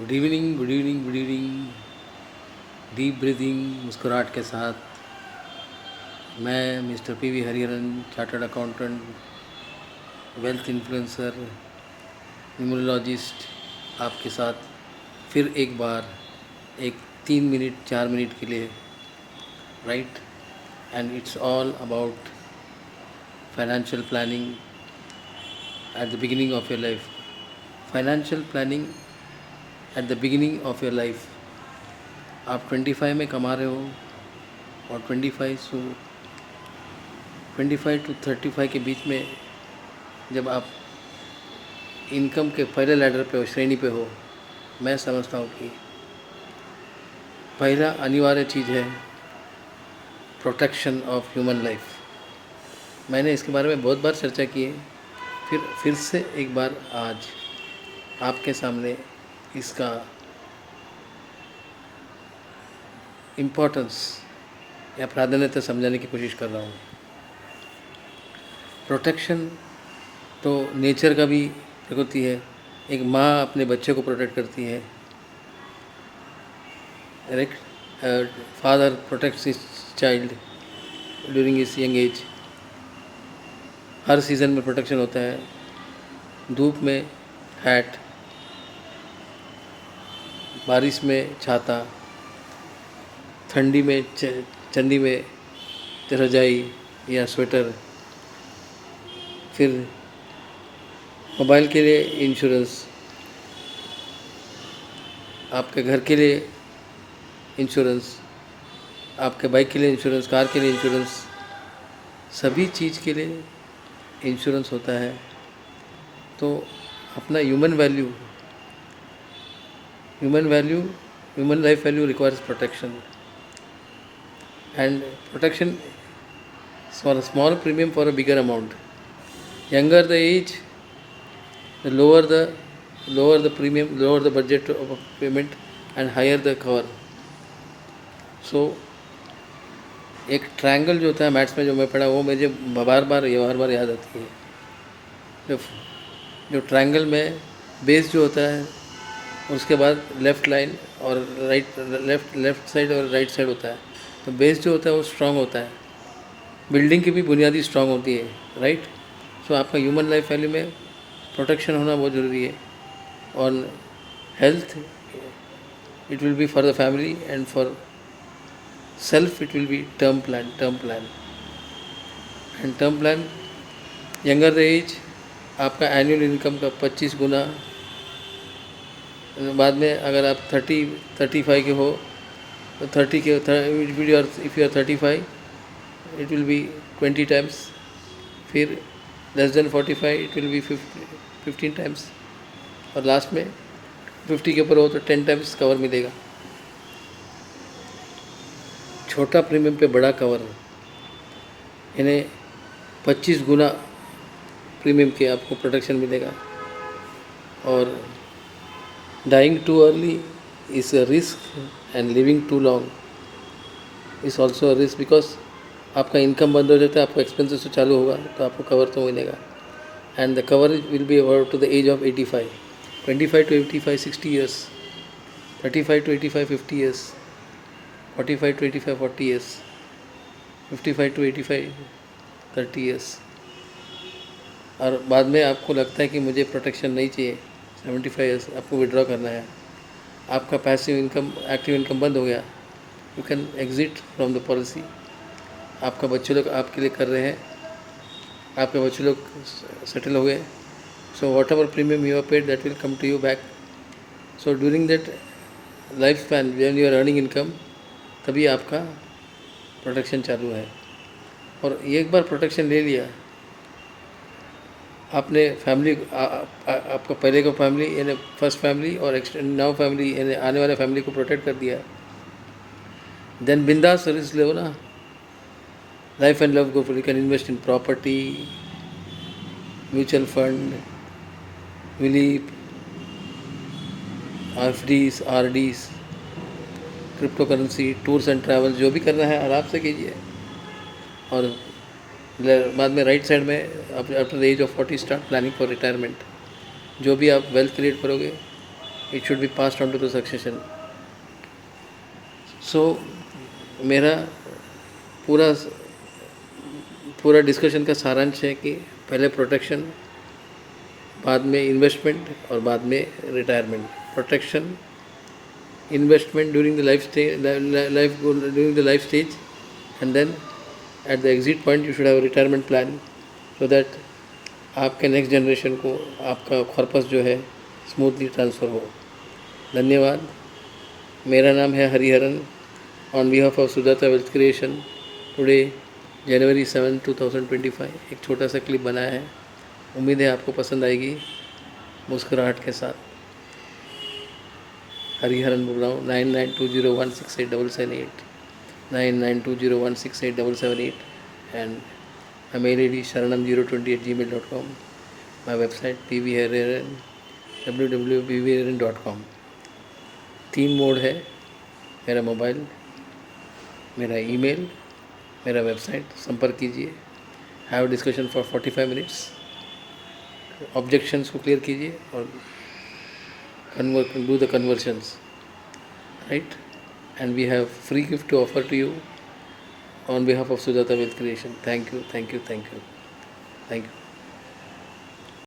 Good evening, good evening, good evening. Deep breathing, मुस्कुराहट के साथ मैं mister PV Hariharan, chartered accountant, wealth influencer, numerologist, आपके साथ फिर एक बार एक 3 मिनट 4 मिनट के लिए, right. And it's all about financial planning at the beginning of your life. Financial planning at the beginning of your life. आप 25 में कमा रहे हो और 25 टू 35 के बीच में जब आप इनकम के पहले लैडर पे हो, श्रेणी पे हो, मैं समझता हूँ कि पहला अनिवार्य चीज़ है प्रोटेक्शन ऑफ ह्यूमन लाइफ। मैंने इसके बारे में बहुत बार चर्चा की है, फिर से एक बार आज आपके सामने इसका इम्पोर्टेंस या प्राधान्यता समझाने की कोशिश कर रहा हूँ। प्रोटेक्शन तो नेचर का भी प्रकृति है। एक माँ अपने बच्चे को प्रोटेक्ट करती है, right. Father protects his child during his young age. हर सीज़न में प्रोटेक्शन होता है। धूप में हैट, बारिश में छाता, ठंडी में ठंडी में रजाई या स्वेटर। फिर मोबाइल के लिए इंश्योरेंस, आपके घर के लिए इंश्योरेंस, आपके बाइक के लिए इंश्योरेंस, कार के लिए इंश्योरेंस, सभी चीज़ के लिए इंश्योरेंस होता है। तो अपना human life value requires protection, and protection for a small premium for a bigger amount. Younger the age, the lower the premium, lower the budget of payment, and higher the cover. So एक triangle जो होता है maths में, जो मैं पढ़ा, वो मुझे बार बार याद आती है। जो ट्रायंगल में बेस जो होता है, उसके बाद लेफ़्ट लाइन और लेफ़्ट साइड और राइट साइड होता है। तो बेस जो होता है वो स्ट्रांग होता है। बिल्डिंग की भी बुनियादी स्ट्रांग होती है, राइट। सो आपका ह्यूमन लाइफ वैल्यू में प्रोटेक्शन होना बहुत ज़रूरी है। और health, it will be for the family, and for self it will be term plan. And term plan, younger the age, आपका एनुअल इनकम का 25 गुना। बाद में अगर आप 35 के हो तो 30 के, if you are 35 it will be 20 times. फिर less than 45 it will be 15 times, और लास्ट में 50 के ऊपर हो तो 10 टाइम्स कवर मिलेगा। छोटा प्रीमियम पे बड़ा कवर, यानी 25 गुना प्रीमियम के आपको प्रोटेक्शन मिलेगा। और dying too early is a risk, and living too long is also a risk, because आपका इनकम बंद हो जाता है, आपका एक्सपेंसेस तो चालू होगा, तो आपको कवर तो मिलेगा। And the cover will be about to the age of 85, 25 to 85 60 years, 35 to 85 50 years, 45 to 85 40 years, 55 to 85 30 years। और बाद में आपको लगता है कि मुझे प्रोटेक्शन नहीं चाहिए, 75 years आपको विड्रॉ करना है, आपका पैसिव इनकम, एक्टिव इनकम बंद हो गया, you can exit from the policy. आपका बच्चे लोग आपके लिए कर रहे हैं, आपके बच्चे लोग सेटल हो गए, so whatever premium you are paid that will come to you back. So during that life span when you are earning income, तभी आपका प्रोटेक्शन चालू है। और एक बार प्रोटेक्शन ले लिया आपने, फैमिली आपका पहले का फैमिली यानी फर्स्ट फैमिली और नाउ फैमिली यानी आने वाले फैमिली को प्रोटेक्ट कर दिया, देन बिंदास रिस्क लो ना। Life and love go for, you can invest in property, mutual fund, ULIP, FDs, RDs, crypto currency, tours and travel, जो भी करना है आराम से कीजिए। और बाद में राइट साइड में after the age of 40 start planning for retirement. जो भी आप वेल्थ क्रिएट करोगे it should be passed on to the succession. So मेरा पूरा पूरा डिस्कशन का सारांश है कि पहले प्रोटेक्शन, बाद में इन्वेस्टमेंट और बाद में retirement. Protection, investment during the life stage, and then at the exit point you should have a retirement plan so that आपके नेक्स्ट जनरेशन को आपका कॉर्पस जो है स्मूथली ट्रांसफ़र हो. धन्यवाद. मेरा नाम है Hariharan. On behalf of Sujata wealth creation, today January 7, 2025 एक छोटा सा क्लिप बनाया है. उम्मीद है आपको पसंद आएगी. मुस्कुराहट के साथ हरिहरन बोल रहा हूँ. 9920168778, 9920168778, and my mail ID sharanam020@gmail.com. my website pvhariharan, www.pvhariharan.com. 3 mode है: मेरा मोबाइल, मेरा ईमेल, मेरा वेबसाइट. संपर्क कीजिए. Have discussion for 45 minutes. Objections को क्लियर कीजिए और do the conversions, right? And we have free gift to offer to you on behalf of Sujata Wealth Creation. Thank you, thank you, thank you, thank you.